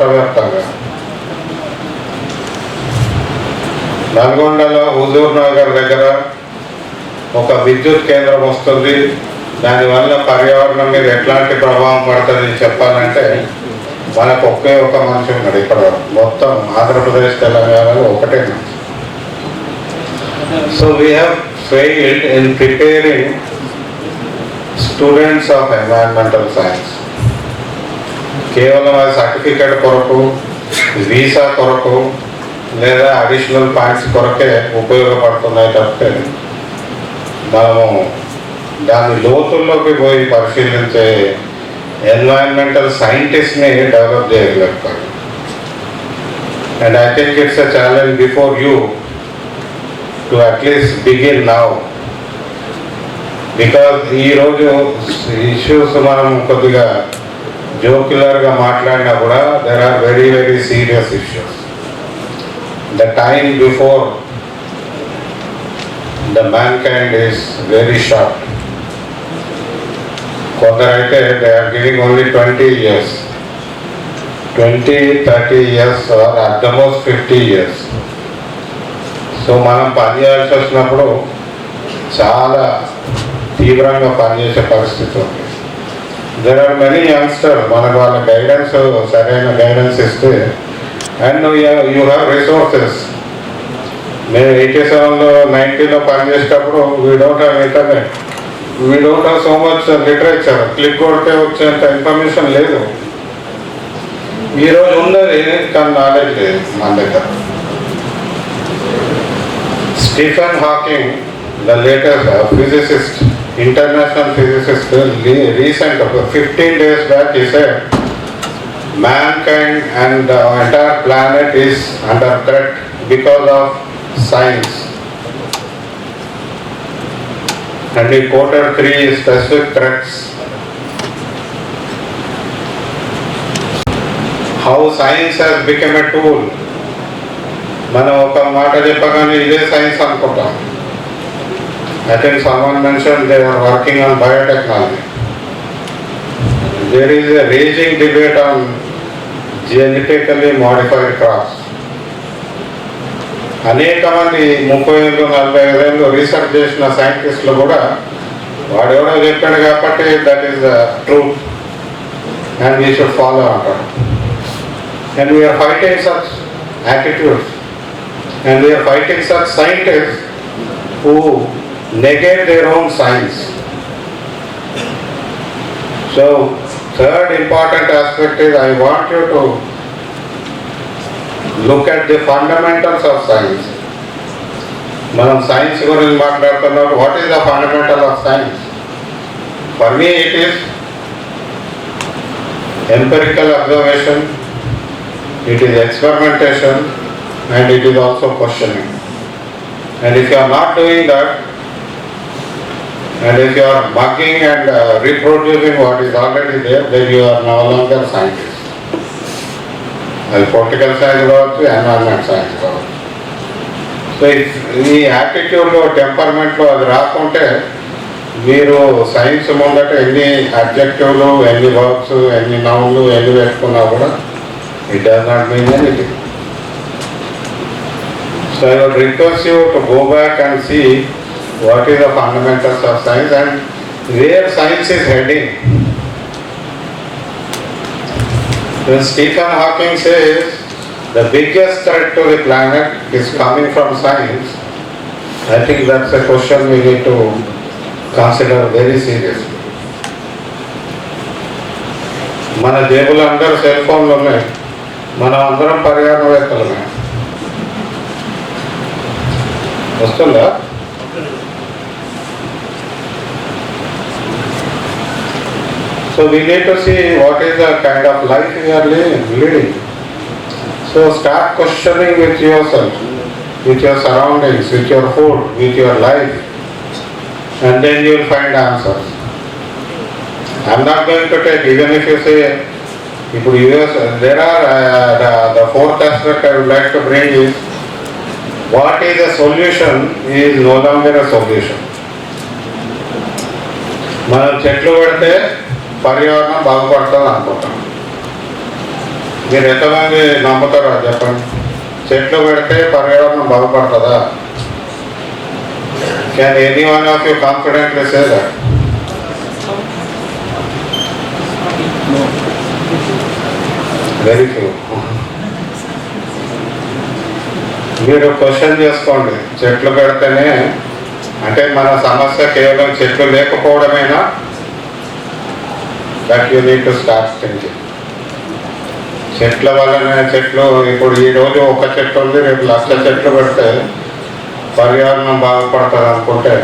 రాష్ట్ర వ్యాప్తంగా. నల్గొండలో హుజూర్ నగర్ దగ్గర ఒక విద్యుత్ కేంద్రం వస్తుంది. దానివల్ల పర్యావరణం మీద ఎట్లాంటి ప్రభావం పడుతుంది చెప్పాలంటే మనకు ఒకే ఒక మనిషి ఉన్నాడు ఇక్కడ మొత్తం ఆంధ్రప్రదేశ్ తెలంగాణలో ఒకటే మనిషి. So we have failed in preparing students of environmental science. కేవలం అది సర్టిఫికేట్ కొరకు, వీసా కొరకు లేదా అడిషనల్ పాయింట్స్ కొరకే ఉపయోగపడుతున్నాయి తప్పితే మనము దాని లోతుల్లోకి పోయి పరిశీలించే ఎన్వైరన్మెంటల్ సైంటిస్ట్ని డెవలప్ చేయగలుగుతారు. And I think it's a challenge before you to at least begin now. Because ఈరోజు ఇష్యూస్ మనం కొద్దిగా జోక్యులర్గా మాట్లాడినా కూడా there are very very serious issues. The time before the mankind is very short. కొందరైతే they are giving only 20 years, 20-30 years are at the most 50 years. So మనం పనిచేయాల్సి వచ్చినప్పుడు చాలా తీవ్రంగా పనిచేసే పరిస్థితి ఉంది. దెర్ ఆర్ మెనీ యంగ్స్టర్స్ మనకు వాళ్ళ గైడెన్స్ సరైన గైడెన్స్ ఇస్తే అండ్ యూ హ్యావ్ రిసోర్సెస్. మేము 87లో 90లో పనిచేసేటప్పుడు we don't have internet, we don't have so much literature. Click కొడితే వచ్చేంత ఇన్ఫర్మేషన్ లేదు. ఈరోజు ఉన్నది కానీ నాలెడ్జ్ లేదు మన దగ్గర. Stephen Hawking, the latest physicist, international physicist, recent 15 days back he said mankind and the entire planet is under threat because of science. And he quoted 3 specific threats. How science has become a tool. మనం ఒక మాట చెప్పగానే ఇదే science అనుకుంటాం. I think someone mentioned they are working on biotechnology. There is a raging debate on genetically modified crops. అనేక మంది 30-40 ఏళ్ళు research చేసిన సైంటిస్టులు కూడా వాడెవడో చెప్పాడు కాబట్టి that is the truth and we should follow అంటారు. And we are fighting such attitudes and we are fighting such scientist who negate their own science. So third important aspect is I want you to look at the fundamentals of science. మనం science గురించి మాట్లాడుతున్నప్పుడు what is the fundamental of science? For me it is empirical observation, it is experimentation, and it is also questioning. And if you are not doing that, and if you are bugging and reproducing what is already there, then you are no longer scientist. అది political science కావచ్చు, environment science కావచ్చు. So ఈ యాటిట్యూడ్లో టెంపర్మెంట్లో అది రాకుంటే మీరు science ముందట ఎన్ని అబ్జెక్టివ్లు, ఎన్ని వర్బ్స్, ఎన్ని నౌన్లు ఎన్ని పెట్టుకున్నా కూడా it does not mean anything. So I would request you to go back and see what is the fundamentals of science and where science is heading. When Stephen Hawking says the biggest threat to the planet is coming from science, I think that's a question we need to consider very seriously. మన జేబులు అందరూ cell ఫోన్లు ఉన్నాయి, మనం అందరం పర్యావరణవేత్తలమే. వస్తుందా? So we need to see what is the kind of life we are leading. So start questioning with yourself, with your surroundings, with your food, with your life, and then you will find answers. I am not going to take, even if you say, there are the fourth aspect I would like to bring is, what is a solution is no longer a solution. మనం చెట్లు పెడితే పర్యావరణం బాగుపడుతుంది అనుకుంటాం. మీరు ఎంతమంది నమ్ముతారో చెప్పండి. చెట్లు పెడితే పర్యావరణం బాగుపడుతుందా? Can any one of you confidently say that? Very few. మీరు క్వశ్చన్ చేసుకోండి. చెట్లు పెడితేనే అంటే మన సమస్య కేవలం చెట్లు లేకపోవడమేనా? That you need to start thinking. చెట్ల వల్లనే చెట్లు ఇప్పుడు ఈరోజు ఒక చెట్టు ఉంది, రేపు 1,00,000 చెట్లు పెడితే పర్యావరణం బాగుపడుతుంది అనుకుంటే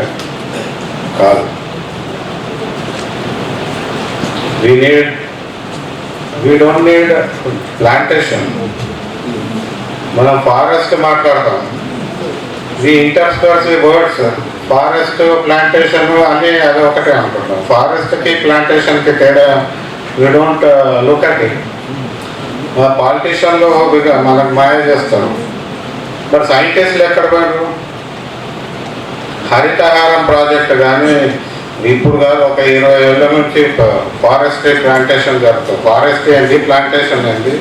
కాదు. We don't need plantation. మనం ఫారెస్ట్ మాట్లాడతాం, the intersperse the words. Forest plantation అన్నీ అది ఒకటే అనుకుంటాం. ఫారెస్ట్కి ప్లాంటేషన్కి తేడా we don't look at it. పాలిటీషియన్లు మనకు మాయ చేస్తారు. మరి సైంటిస్టులు ఎక్కడ పోయారు? హరితహారం ప్రాజెక్ట్ కానీ ఇప్పుడు కాదు, ఒక 20 ఏళ్ళ నుంచి ఫారెస్ట్రీ ప్లాంటేషన్ జరుగుతుంది. ఫారెస్ట్రీ ఏంటి, ప్లాంటేషన్ ఏంటి?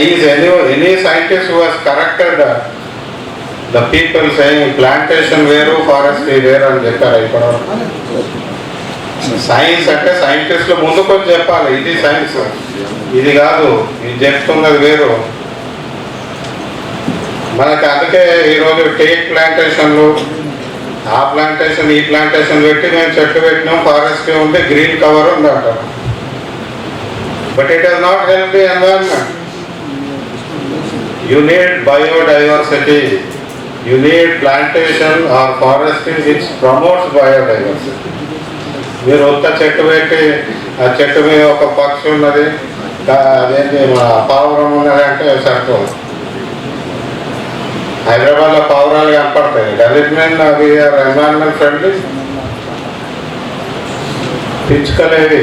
Is any scientist who has corrected the people saying plantation వేరు ఫారెస్ట్రీ వేరు అని చెప్పారు ఇప్పుడు? సైన్స్ అంటే సైంటిస్టులు ముందుకొని చెప్పాలి, ఇది సైన్స్, ఇది కాదు, ఇది చెప్తున్నది వేరు. మనకి అందుకే ఈరోజు టేక్ ప్లాంటేషన్లు, ఆ ప్లాంటేషన్ ఈ ప్లాంటేషన్ పెట్టి మేము చెట్టు పెట్టినాం, ఫారెస్ట్రీ ఉంది, గ్రీన్ కవర్ ఉంది అంటారు. But it has not help the environment. You need biodiversity. You need plantation or forestry which promotes biodiversity. మీరు ఒక్క చెట్టు పెట్టి ఆ చెట్టు మీద ఒక పక్షి ఉన్నది, అదేంటి మన పావురం ఉన్నది అంటే సరిపోదు. హైదరాబాద్లో పావురాలు కనపడతాయి. డస్ ఇట్ మీన్ అవి ఆర్ ఎన్వైరన్మెంట్ ఫ్రెండ్లీ? పిచ్చుకలేవి,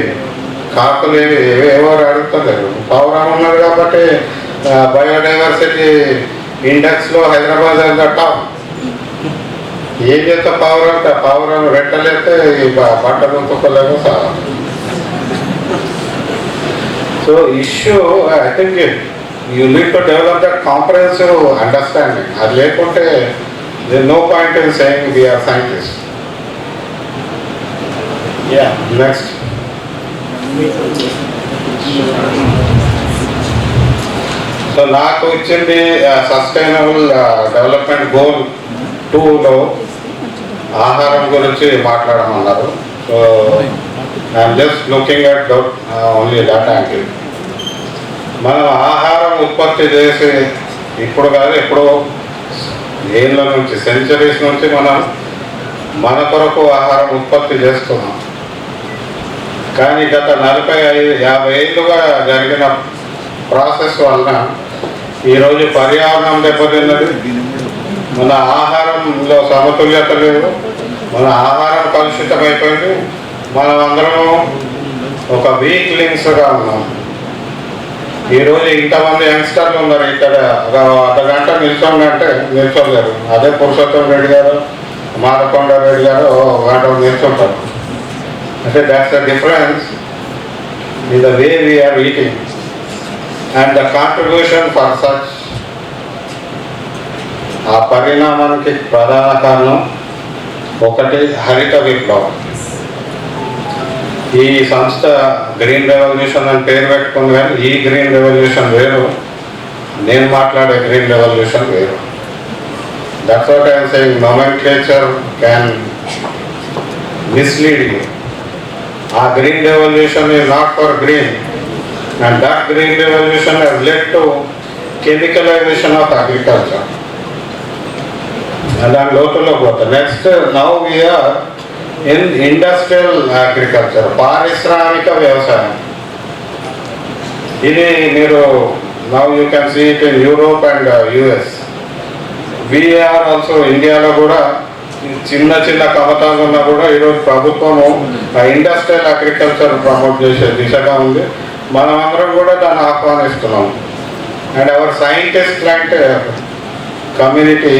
కాకులేవి ఏవో అడుగుతలేరు. పావురం ఉన్నది కాబట్టి బయోడైవర్సిటీ ఇండెక్స్లో హైదరాబాద్ అంతా టాప్. ఏం చేస్తా పావురం రెట్టలేస్తే ఈ బట్టలు తుక్కలేమో sir. So issue I think you need to develop that comprehensive understanding. అది లేకుంటే there no point in saying we are scientist. Yeah next. So నాకు ఇచ్చింది సస్టైనబుల్ డెవలప్మెంట్ గోల్ 2లో ఆహారం గురించి మాట్లాడమన్నారు. So I'm just looking at only that angle. మనం ఆహారం ఉత్పత్తి చేసి ఇప్పుడు కాదు, ఎప్పుడో ఏళ్ళ నుంచి, సెంచరీస్ నుంచి మనం మన కొరకు ఆహారం ఉత్పత్తి చేస్తున్నాం. కానీ గత 45-50 ఏళ్ళుగా జరిగిన ప్రాసెస్ వలన ఈరోజు పర్యావరణం దెబ్బతిన్నది, మన ఆహారంలో సమతుల్యత లేదు, మన ఆహారం కలుషితమైపోయింది, మనం అందరము ఒక వీక్ లింక్స్గా ఉన్నాం. ఈరోజు ఇంతమంది యంగ్స్టర్లు ఉన్నారు ఇక్కడ, ఒక అర్ధగంట నిల్చోండి నిల్చోలేరు. అదే పురుషోత్తం రెడ్డి గారు, మాధకొండ రెడ్డి గారు గంట నిల్చుంటారు. అంటే that's the difference in the way we are eating and the contribution for such. ఆ పరిణామానికి ప్రధాన కారణం ఒకటి హరిత విప్లవం. ఈ సంస్థ గ్రీన్ రెవల్యూషన్ అని పేరు పెట్టుకుంది, కానీ ఈ గ్రీన్ రెవల్యూషన్ వేరు, నేను మాట్లాడే గ్రీన్ రెవల్యూషన్ వేరు. That's what I'm saying. Nomenclature can mislead you. ఆ green revolution is not for green, and that green revolution has led to chemicalization of agriculture. దాని లోతుల్లో పోతాం. Next, now we are in industrial agriculture, పారిశ్రామిక వ్యవసాయం. ఇది మీరు now you can see it in Europe and US. We are also ఇండియాలో కూడా చిన్న చిన్న కమతాలు ఉన్నా కూడా ఈరోజు ప్రభుత్వము ఇండస్ట్రియల్ అగ్రికల్చర్ ప్రమోట్ చేసే దిశగా ఉంది. మనం అందరం కూడా దాన్ని ఆహ్వానిస్తున్నాం. అండ్ అవర్ సైంటిస్ట్ అంటే community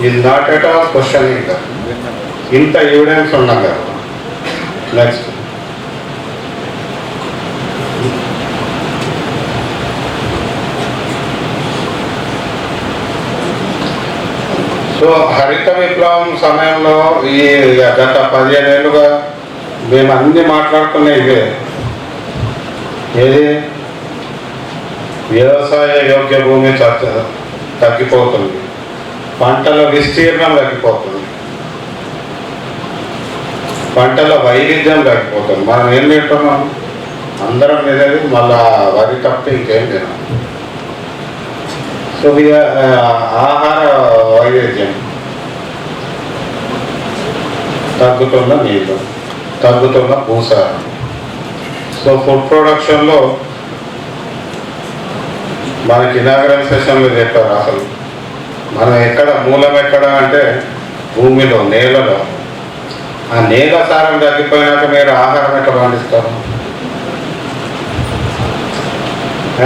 is not at all questioning that. ఇంత ఎవిడెన్స్ ఉన్నాం కదా. నెక్స్ట్, సో హరిత విప్లవం సమయంలో ఈ గత 15 ఏళ్ళుగా మేము అన్ని మాట్లాడుకునే ఇవే. ఏది వ్యవసాయ యోగ్య భూమి తగ్గిపోతుంది, పంటల విస్తీర్ణం తగ్గిపోతుంది, పంటల వైవిధ్యం తగ్గిపోతుంది. మనం ఏం తింటున్నాం? అందరం తినేది మళ్ళా వరి తప్ప ఇంకేం తినాం. సో ఆహార వైవిధ్యం తగ్గుతున్న నీళ్ళు, తగ్గుతున్న భూసారం. సో ఫుడ్ ప్రొడక్షన్లో మనకి ఇనాగరల్ సెషన్లో చెప్పారు అసలు మనం ఎక్కడ మూలం ఎక్కడ అంటే భూమిలో, నేలలో. ఆ నేల సారం తగ్గిపోయినాక మీరు ఆహారం ఎట్లా పండిస్తారు?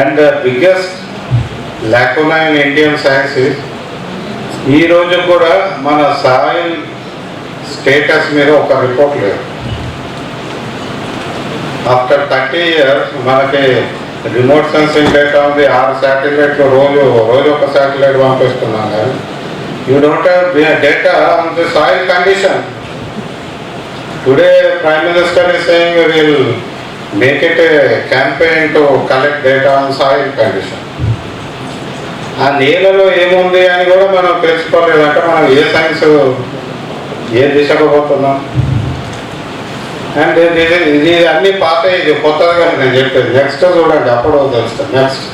And the biggest lacuna in Indian science ఈ రోజు కూడా మన సాయిల్ స్టేటస్ మీద ఒక రిపోర్ట్ లేదు. ఆఫ్టర్ 30 years మనకి రిమోట్ సెన్సింగ్ డేటా ఉంది. 6 శాటిలైట్లు రోజు ఒక శాటిలైట్ పంపిస్తున్నాం. కానీ you don't have data on the soil condition. Today prime minister is saying we will make it a campaign to collect data on soil condition. ఆ నేలలో ఏముంది అని కూడా మనం తెలుసుకోలేదంటే మనం ఏ సైన్స్ ఏ దిశకు పోతున్నాం? అండ్ ఇది అన్ని పాత, ఇది కొత్తగా నేను చెప్పేది. నెక్స్ట్ చూడండి, అప్పుడు తెలుస్తుంది. నెక్స్ట్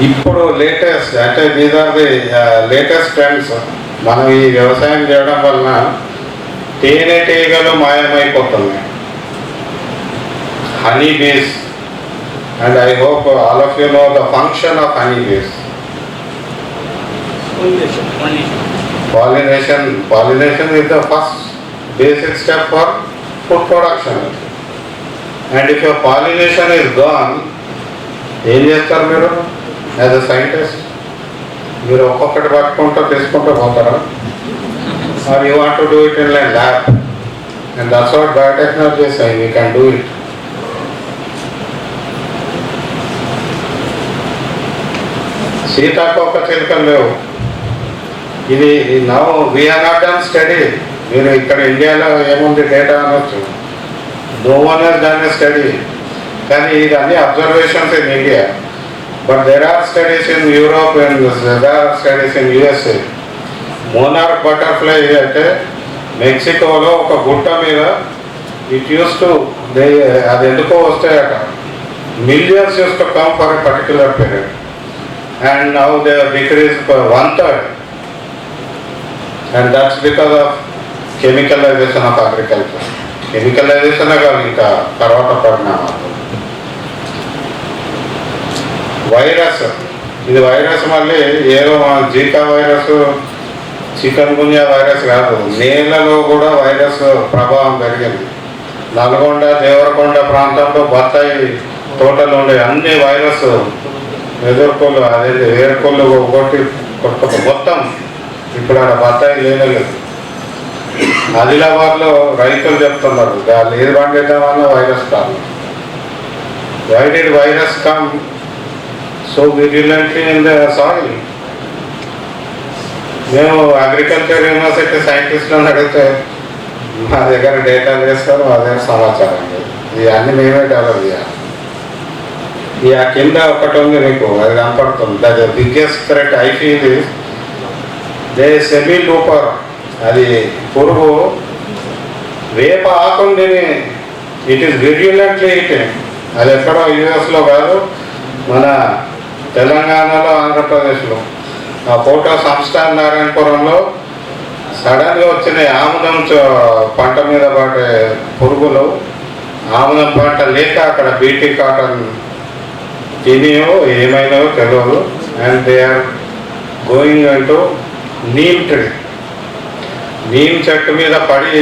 ఇప్పుడు లేటెస్ట్ అంటే these are the latest trends. మనం ఈ వ్యవసాయం చేయడం వలన తేనెటీగలు మాయమైపోతున్నాయి. Honey bees, and I hope all of you know the function of honey bees. Pollination is the first basic step for food production. And if your pollination is gone, ఏం చేస్తారు మీరు యాజ్ అ సైంటిస్ట్? మీరు ఒక్కొక్కటి పట్టుకుంటూ తీసుకుంటూ పోతారా? Are you want to do it in lab? And that's what biotechnology is saying, we can do it. సీతాకోక చిలుకలు లేవు. ఇది now we have not done study. మీరు ఇక్కడ ఇండియాలో ఏముంది డేటా అనొచ్చు, no one has done a study. కానీ ఇది అన్ని observations in India. But there are studies in Europe and there are studies in USA. Monarch butterfly అంటే మెక్సికోలో ఒక గుట్ట మీద ఇట్ యూస్ టు అది ఎందుకో వస్తాయట. Millions use to come for a particular period. And now they have decreased for 1/3, and that's because of chemicalization of agriculture. Chemicalization ఇంకా తర్వాత పరిణామాలు. వైరస్, ఇది వైరస్ మళ్ళీ ఏదో జీకా వైరస్, చికెన్ గున్యా వైరస్ కాదు. నేలలో కూడా వైరస్ ప్రభావం పెరిగింది. నల్గొండ, దేవరకొండ ప్రాంతంలో బత్తాయి తోటలు ఉండే అన్ని వైరస్ ఎదుర్కొల్లు, అదే వేరుకొల్లు కొట్టి మొత్తం ఇప్పుడు ఆడ బత్తాయి లేదు. ఆదిలాబాద్లో రైతులు చెప్తున్నారు వాళ్ళు ఏది పండిద్దామన్నా వైరస్ కాదు. Why did virus come so vigilantly in the soil? మేము అగ్రికల్చర్ యూనివర్సిటీ సైంటిస్టులను అడిగితే మా దగ్గర డేటా చేస్తారు, మా దగ్గర సమాచారం లేదు. ఇవన్నీ మేమే డెవలప్ చేయాలి. ఈ కింద ఒకటి ఉంది మీకు, అది కనపడుతుంది. The biggest threat I feel is they semi looper. అది పురుగు వేప ఆకుంది, ఇట్ ఈస్ విజిలెంట్లీ ఈటింగ్. అది ఎక్కడో యుఎస్లో కాదు, మన తెలంగాణలో, ఆంధ్రప్రదేశ్లో. ఆ ఫోటో సంస్థాన్ నారాయణపురంలో సడన్గా వచ్చినాయి ఆముదం పంట మీద పడే పురుగులు. ఆముదం పంట లేక అక్కడ బీటీ కాటన్ తినేవో ఏమైనా తెలియదు. అండ్ దే ఆర్ గోయింగ్ అంటూ నీమ్ ట్రీ, నీమ్ చెట్టు మీద పడి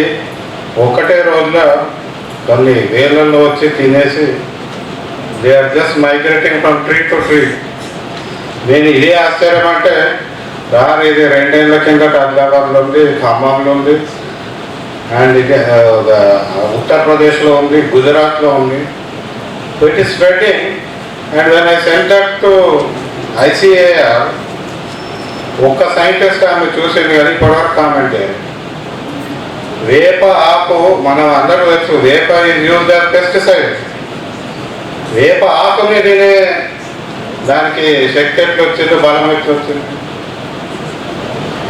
ఒకటే రోజులో కొన్ని వేలల్లో వచ్చి తినేసి they are just migrating from tree to tree. నేను ఇదే ఆశ్చర్యం అంటే సార్ ఇది 2 ఏళ్ల కిందట ఆదిలాబాద్లో ఉంది, ఖమ్మంలో ఉంది, అండ్ ఇది ఉత్తరప్రదేశ్లో ఉంది, గుజరాత్లో ఉంది. So it is spreading. And when I sent that to ICAR, ఒక్క సైంటిస్ట్ ఆమె చూసింది కానీ ఇప్పటివరకు కామెంట్ చేయాలి. వేప ఆకు మనం అందరూ తెలుసు, వేప ఈజ్ యూజ్డ్ యాజ్ పెస్టిసైడ్. వేప ఆకుని తినే దానికి శక్తి ఎట్లా వచ్చింది, బలం ఎట్లా వచ్చింది?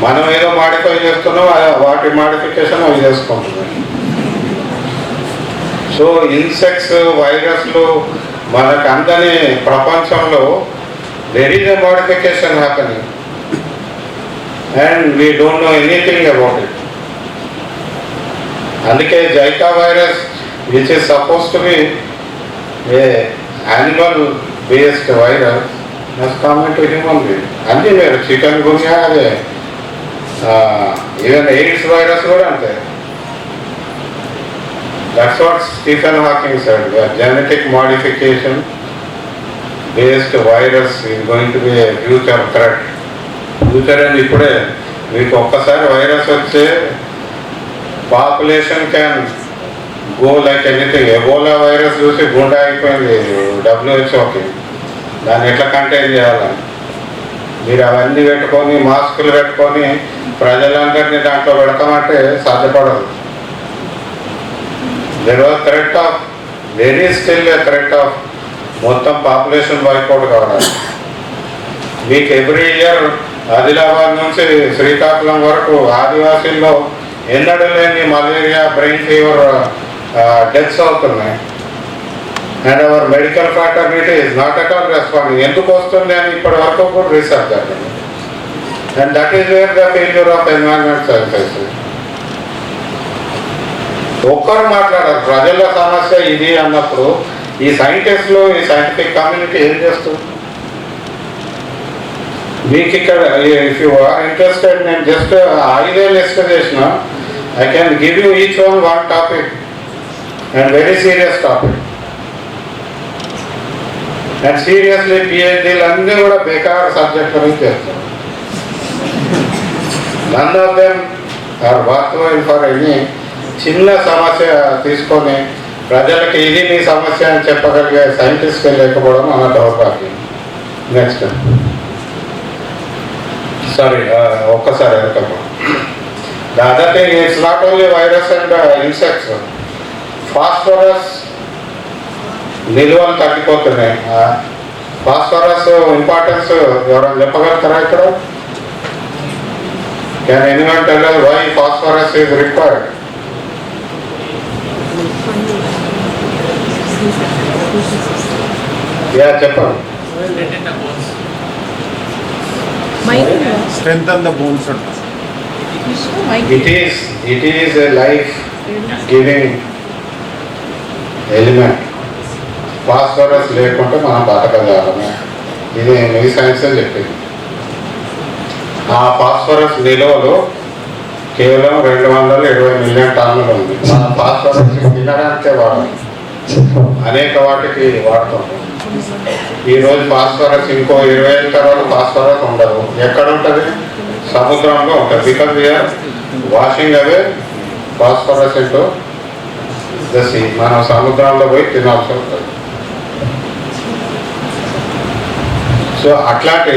మనం ఏదో మాడిఫై చేస్తున్నాం, వాటి మాడిఫికేషన్ అవి చేసుకుంటున్నాం. సో ఇన్సెక్ట్స్, వైరస్లు మనకు అందని ప్రపంచంలో there is a modification happening and we don't know anything about it. అందుకే JICA virus which is suppose to be A animal based virus has come into human being. అన్నీ మీరు chicken గున్యా అదే, even AIDS virus కూడా అంతే. That's what Stephen Hawking said. Genetic modification based virus is going to be a future threat. Future and ఇప్పుడే మీకు ఒక్కసారి virus వచ్చే population can go like anything. Ebola virus చూసి గుండె అయిపోయింది WHO. దాన్ని ఎట్లా కంటైన్ చేయాలని మీరు అవన్నీ పెట్టుకొని మాస్కులు పెట్టుకొని ప్రజలందరినీ దాంట్లో పెడతామంటే సాధ్యపడదు. There was threat of, there is still a threat of మొత్తం పాపులేషన్ వైపౌట్ కావాలి. మీకు ఎవ్రీ ఇయర్ ఆదిలాబాద్ నుంచి శ్రీకాకుళం వరకు ఆదివాసీల్లో ఎన్నడూ లేని మలేరియా, బ్రెయిన్ ఫీవర్ డెత్స్ అవుతున్నాయి. And hour medical fraternity is not at all responding. ఎందుకు వస్తుంది అని ఇప్పటి వరకు కూడా రీసెర్చ్ జరిగింది. And that is where the failure of environment sciences. ఒక్కరు మాట్లాడారు ప్రజల సమస్య ఇది అన్నప్పుడు ఈ సైంటిస్టులు, ఈ సైంటిఫిక్ కమ్యూనిటీ ఏం చేస్తుంది? మీకు ఇక్కడ ఇఫ్ యూ ఆర్ ఇంట్రెస్టెడ్, నేను జస్ట్ 5 లిస్ట్ చేసిన. I can give you each one topic and very serious topic. And seriously పిహెచ్డీలు అన్నీ కూడా బేకార్ సబ్జెక్ట్ నుంచి చేస్తారు. None of them are worthwhile for any. చిన్న సమస్య తీసుకొని ప్రజలకి ఇది మీ సమస్య అని చెప్పగలిగే సైంటిస్ట్ లేకపోవడం మన దౌర్భాగ్యం. నెక్స్ట్ సారీ ఒక్కసారి వెళ్తాము. The other thing it's not only virus and insects. Phosphorus నిల్వలు తగ్గిపోతున్నాయి. ఫాస్ఫరస్ ఇంపార్టెన్స్ ఎవరైనా చెప్పగలుగుతారా ఇక్కడ? Can anyone tell us why phosphorus is required? Yeah చెప్పండి. Strengthen the bones. It is a life giving element. Phosphorus లేకుంటే మనం బతకగలమే. ఇది మీ సైన్సే చెప్పింది. ఆ ఫాస్ఫరస్ నిల్వలు కేవలం 220 మిలియన్ టన్నులు ఉంది. మనం ఫాస్ఫరస్ తినడానికే వాడాలి, అనేక వాటికి వాడుతాం. ఈరోజు ఫాస్ఫరస్ ఇంకో 20 తర్వాత ఫాస్ఫరస్ ఉండదు. ఎక్కడ ఉంటుంది? సముద్రంలో ఉంటుంది. Because we are washing away phosphorus into the sea. మనం సముద్రంలో పోయి తినాల్సి ఉంటుంది. సో అట్లాంటి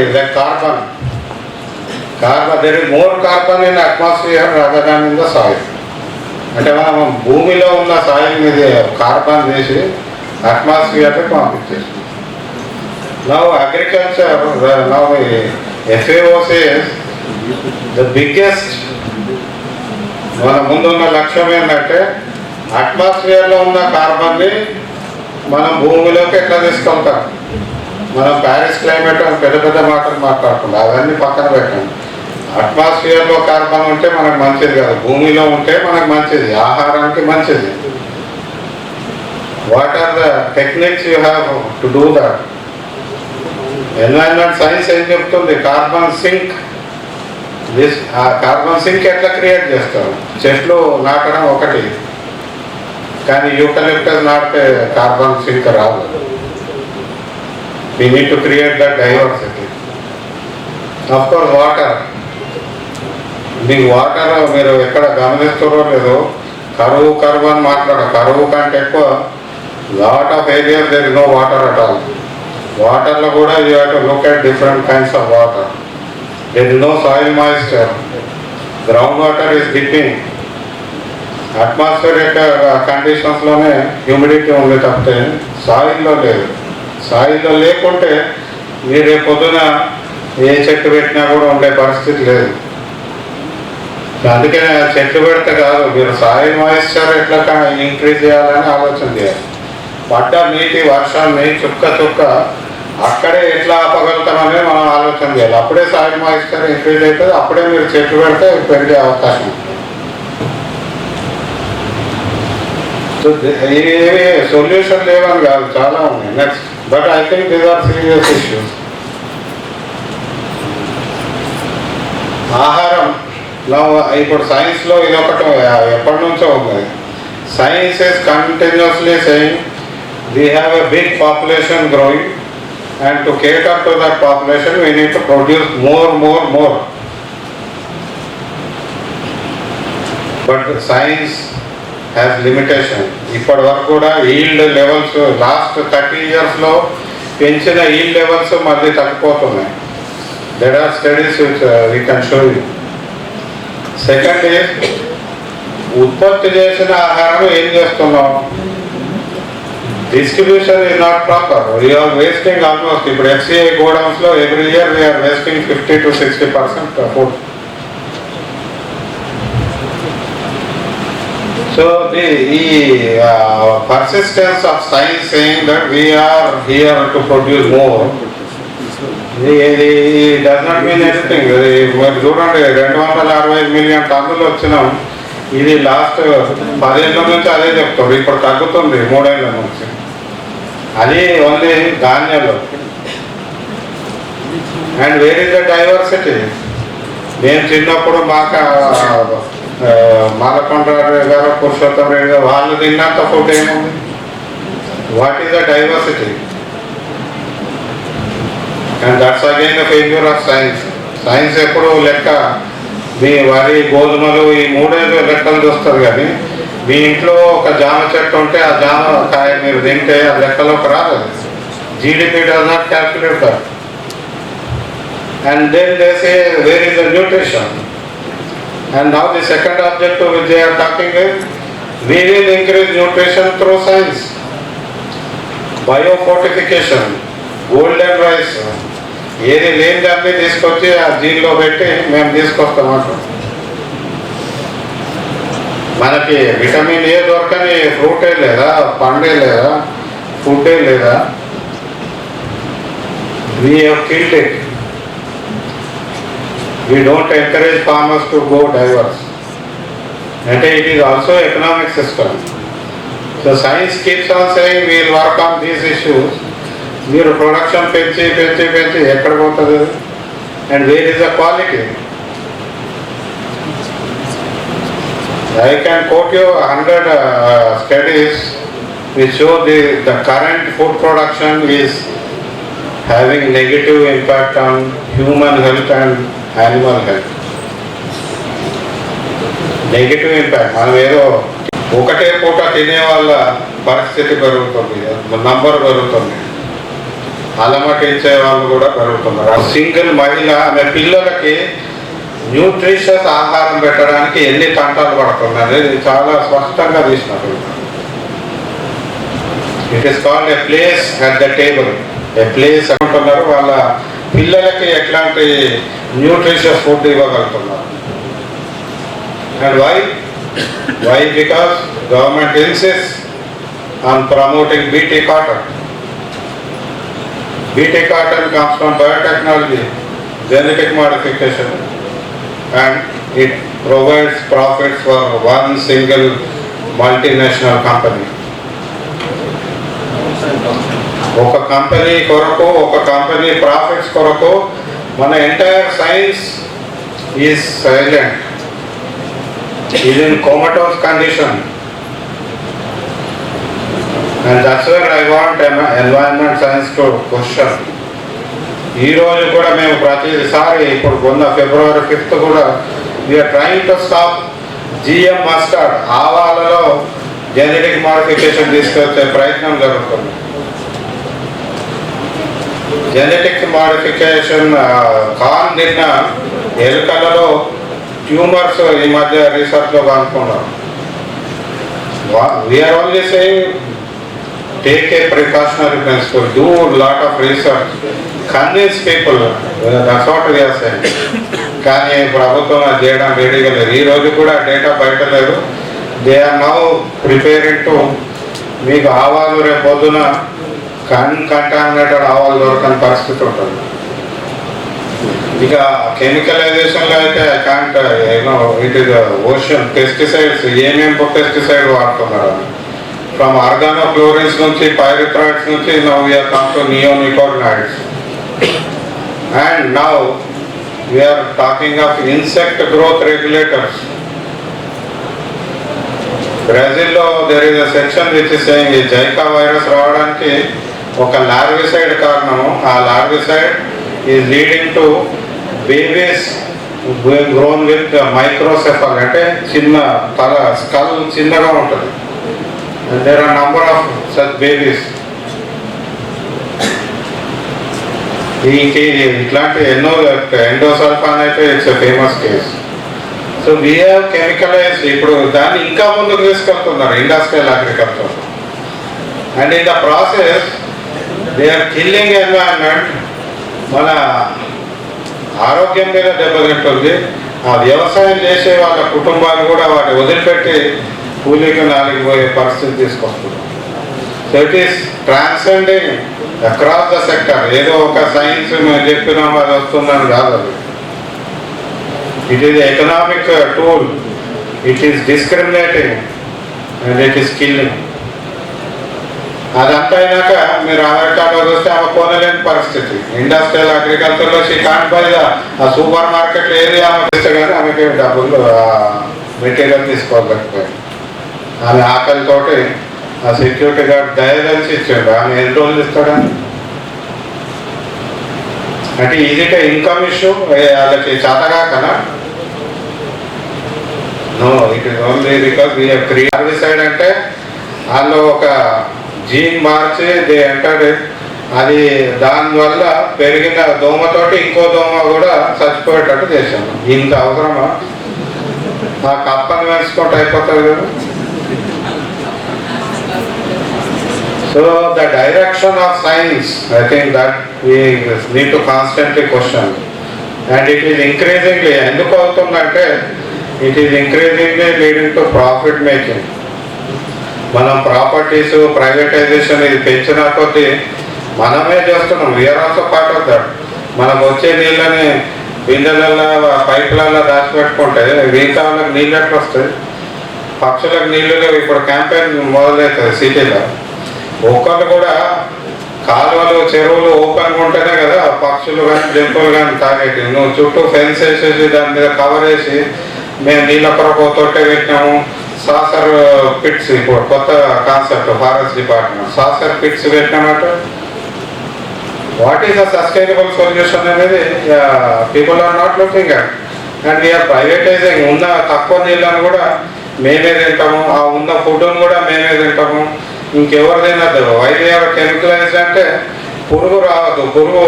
carbon there is more carbon in atmosphere rather than in the soil. అంటే మనం భూమిలో ఉన్న సాయిల్ మీద కార్బన్ తీసి అట్మాస్ఫియర్కి పంపించేసి. Now agriculture, now FAO says the biggest మన ముందున్న లక్ష్యం ఏంటంటే అట్మాస్ఫియర్లో ఉన్న కార్బన్ని మనం భూమిలోకి ఎట్లా తీసుకెళ్తాం. మనం ప్యారిస్ క్లైమేట్ అని పెద్ద పెద్ద మాటలు మాట్లాడుకుంటాం, అవన్నీ పక్కన పెట్టండి. అట్మాస్ఫియర్లో కార్బన్ ఉంటే మనకు మంచిది కాదు, భూమిలో ఉంటే మనకు మంచిది, ఆహారానికి మంచిది. What are the techniques you have to do that? Environment science ఏం చెప్తుంది? Carbon sink. కార్బన్ సింక్ ఎట్లా క్రియేట్ చేస్తారు? చెట్లు నాటడం ఒకటి, కానీ యూకలిప్టస్ నాటితే కార్బన్ సింక్ రాదు. We need to create that diversity. Of course, water. మీకు వాటర్ మీరు ఎక్కడ గమనిస్తారో లేదో, కరువు అని మాట్లాడారు. కరువు కంటే ఎక్కువ lot of areas there is no water at all. వాటర్లో కూడా you have to look at different kinds of water. there is no soil moisture, groundwater is dipping, atmospheric కండిషన్స్లోనే హ్యూమిడిటీ ఉంది తప్పితే సాయిల్లో లేదు. సాయిల్లో లేకుంటే మీరు రేపు పొద్దున ఏ చెట్టు పెట్టినా కూడా ఉండే పరిస్థితి లేదు. అందుకనే చెట్లు పెడితే కాదు, మీరు సాయిల్ మాయిశ్చర్ ఎట్లా ఇంక్రీజ్ చేయాలని ఆలోచన చేయాలి. పడ్డ నీటి వర్షాన్ని చుక్క చుక్క అక్కడే ఎట్లా ఆపగలుగుతామని మనం ఆలోచన చేయాలి. అప్పుడే సాయిల్ మాయిశ్చర్ ఇంక్రీజ్ అవుతుంది, అప్పుడే మీరు చెట్లు పెడితే పెరిగే అవకాశం ఉంటుంది. సో ఇవి సొల్యూషన్ లేవని కాదు, చాలా ఉన్నాయి. Next, but I think these are serious issues. ఆహారం ఇప్పుడు సైన్స్లో ఇది ఒకటి ఎప్పటి నుంచో ఉంది. Science is continuously saying we have a big population growing and to cater to that population we need to produce more. But science has limitation. ఇప్పటి వరకు కూడా yield levels లాస్ట్ 30 yearsలో పెంచిన yield levels మళ్ళీ తగ్గిపోతున్నాయి. There are studies which we can show you. Second is, ఉత్పత్తి చేసిన ఆహారం ఏం చేస్తున్నాం? Distribution is not proper. We are wasting almost, ఇప్పుడు FCI గోడౌన్స్లో every year we are wasting 50 to 60% food. So the persistence of science saying that we are here to produce more, it does not mean anything. చూడండి, 265 million టన్నులు వచ్చినాం. ఇది last 10 ఏళ్ళ నుంచి అదే చెప్తారు, ఇప్పుడు తగ్గుతుంది 3 ఏళ్ళ నుంచి. అది ఓన్లీ ధాన్యాలు. And where is the diversity? నేను చిన్నప్పుడు మాలకొండ గారు, పురుషోత్తం రెడ్డి గారు వాళ్ళు తిన్నంత ఫుడ్ ఏముంది? What is the diversity? And that's again the failure of science. Science ఎప్పుడు లెక్క మీ వరి, గోధుమలు ఈ 3 లెక్కలు చూస్తారు, కానీ మీ ఇంట్లో ఒక జామ చెట్టు ఉంటే ఆ జామ కాయ మీరు తింటే ఆ లెక్కలోకి రాదు. GDP does not calculate that. And then they say where is the nutrition? And now the second objective which they are talking is, we will increase nutrition through science. Biofortification, golden rice, ఏది లేని దాన్ని తీసుకొచ్చి ఆ జీన్లో పెట్టి మేము తీసుకొస్తామంటాం. మనకి vitamin A దొరకని ఫ్రూటే లేదా, పండే లేదా, ఫుడ్డే లేదా? We have killed it. We don't encourage farmers to go diverse. And it is also economic system. So science keeps on saying we will work on these issues. మీరు ప్రొడక్షన్ పెంచి ఎక్కడ పోతుంది? And where is the quality? I can quote you 100 studies which show the current food production is having negative impact on human health and animal health. Negative impact. మనం ఏదో ఒకటే పూట తినే వాళ్ళ పరిస్థితి పెరుగుతుంది, నంబర్ పెరుగుతుంది, అలమటించే వాళ్ళు కూడా పెరుగుతున్నారు. సింగిల్ మహిళ ఆమె పిల్లలకి న్యూట్రిషియస్ ఆహారం పెట్టడానికి ఎన్ని తంటాలు పడుతుంది అనేది చాలా స్పష్టంగా తీసినట్టు. It is called a place at the table. A place అంటున్నారు, వాళ్ళ పిల్లలకి ఎట్లాంటి న్యూట్రిషియస్ ఫుడ్ ఇవ్వగలుగుతున్నారు. And why because government insist on promoting BT cotton. BT cotton comes from biotechnology, genetic modification, and it provides profits for one single multinational company. ఒక company కొరకు, ఒక company profits కొరకు మన entire science is silent, is in comatose condition. And that's where I want environment science to question. ఈరోజు కూడా మేము ప్రతిసారి ఇప్పుడు మొన్న February 5th కూడా we're trying to stop GM mustard. ఆవాలలో జెనెటిక్ మోడిఫికేషన్ తీసుకొచ్చే ప్రయత్నం జరుగుతుంది. జెనెటిక్ మాడిఫికేషన్ కార్న్ తిన్న ఎలుకలలో ట్యూమర్స్ ఈ మధ్య రీసెర్చ్లో కనుక్కున్నారు. We are only saying take a precautionary principle, do lot of research, convince people, that's what we are saying. కానీ ప్రభుత్వం అది చేయడం రెడీగా లేదు. ఈ రోజు కూడా డేటా బయట లేదు. They are now preparing to, మీకు ఆవాలు రేపు పొద్దున కంటామినేటెడ్ ఆవాలు దొరకని పరిస్థితి ఉంటుంది. ఇక కెమికలైజేషన్లో అయితే I can't it is ocean pesticides, ఏమేమి పెస్టిసైడ్ వాడుతున్నారు, ఫ్రమ్ ఆర్గానోక్లోరిన్స్ నుంచి పైరిథ్రాయిడ్స్ నుంచి now we're come to neonicotinoids. And now we're talking of insect growth regulators. బ్రెజిల్లో there is a section which is saying ఈ జైకా వైరస్ రావడానికి ఒక larvicide కారణము. ఆ larvicide is leading to babies grown with microcephaly, అంటే చిన్న తల skull చిన్నగా ఉంటుంది. There are number of such babies. ఇట్లాంటి ఎన్నో, ఎండోసల్ఫాన్ అయితే it's a famous case. So we have chemicalised. ఇప్పుడు దాన్ని ఇంకా ముందుకు తీసుకెళ్తున్నారు industrial agriculture. And in the process they are killing environment. మన ఆరోగ్యం మీద దెబ్బతింటుంది. ఆ వ్యవసాయం చేసే వాళ్ళ కుటుంబాలు కూడా వాటిని వదిలిపెట్టి కూలీకి నాలుగు పోయే పరిస్థితి తీసుకొస్తుంది. So it is transcending across the sector. ఏదో ఒక సైన్స్ మేము చెప్పినాం అది వస్తుందని కాదు. అది it is economic tool. It is discriminating and it is killing. అదంతా అయినాక మీరు అమెరికాలో చూస్తే ఆమె కొనలేని పరిస్థితి. ఇండస్ట్రియల్ అగ్రికల్చర్లో షీ కాంట్ బై ఆ సూపర్ మార్కెట్లో ఏది ఆమె ఇస్తే కానీ ఆమెకి డబ్బులు మెటీరియల్ తీసుకోలేకపోయింది. ఆమె ఆకలితోటి ఆ సెక్యూరిటీ గార్డ్ దయదలిసి ఇచ్చాడు. ఆమె ఎన్ని రోజులు ఇస్తాడని. అంటే ఈజీగా ఇన్కమ్ ఇష్యూ వాళ్ళకి చేతగాకనా? No, it is only because we have created herbicide. అంటే వాళ్ళు ఒక జీన్ మార్చి దే ఎంటర్డ్. అది దానివల్ల పెరిగిన దోమతోటి ఇంకో దోమ కూడా చచ్చిపోయేటట్టు చేశాను. ఇంత అవసరమా? ఆ కప్పని వేసుకుంటూ అయిపోతుంది కదా. So the direction of science, I think that we need to constantly question. And it is increasingly, ఎందుకు అవుతుందంటే it is increasingly leading to profit making. మనం ప్రాపర్టీస్ ప్రైవేటైజేషన్ ఇది పెంచిన కొద్దీ మనమే చేస్తున్నాం. We are also part of that. మనకు వచ్చే నీళ్ళని బిందెలలో పైపులలో దాచిపెట్టుకుంటే మిగతా వాళ్ళకి నీళ్ళు ఎట్లా వస్తాయి? పక్షులకు నీళ్ళు ఇప్పుడు క్యాంపెయిన్ మొదలవుతుంది సిటీలో. ఒక్కళ్ళు కూడా కాలువలు చెరువులు ఓపెన్గా ఉంటేనే కదా పక్షులు కానీ జంతువులు కానీ తాగేటి. నువ్వు చుట్టూ ఫెన్స్ వేసేసి దాని మీద కవర్ వేసి మేము నీళ్ళ కొరకు తొట్టే పెట్టినాము. సాసర్ పిట్స్, ఇప్పుడు కొత్త concept forest department, saucer pits పెట్టినామంటే what is the sustainable solution అనేది people are not looking at. And we're privatizing. ఉన్న తక్కువ నీళ్ళని కూడా మేమే తింటాము, ఆ ఉన్న ఫుడ్ని కూడా మేమే తింటాము, ఇంకెవరు తినద్దు. వైద్య కెమికలైజ్డ్ అంటే పురుగు రావద్దు. పురుగు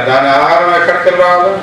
దాని ఆహారం ఎక్కడికి రావాలి?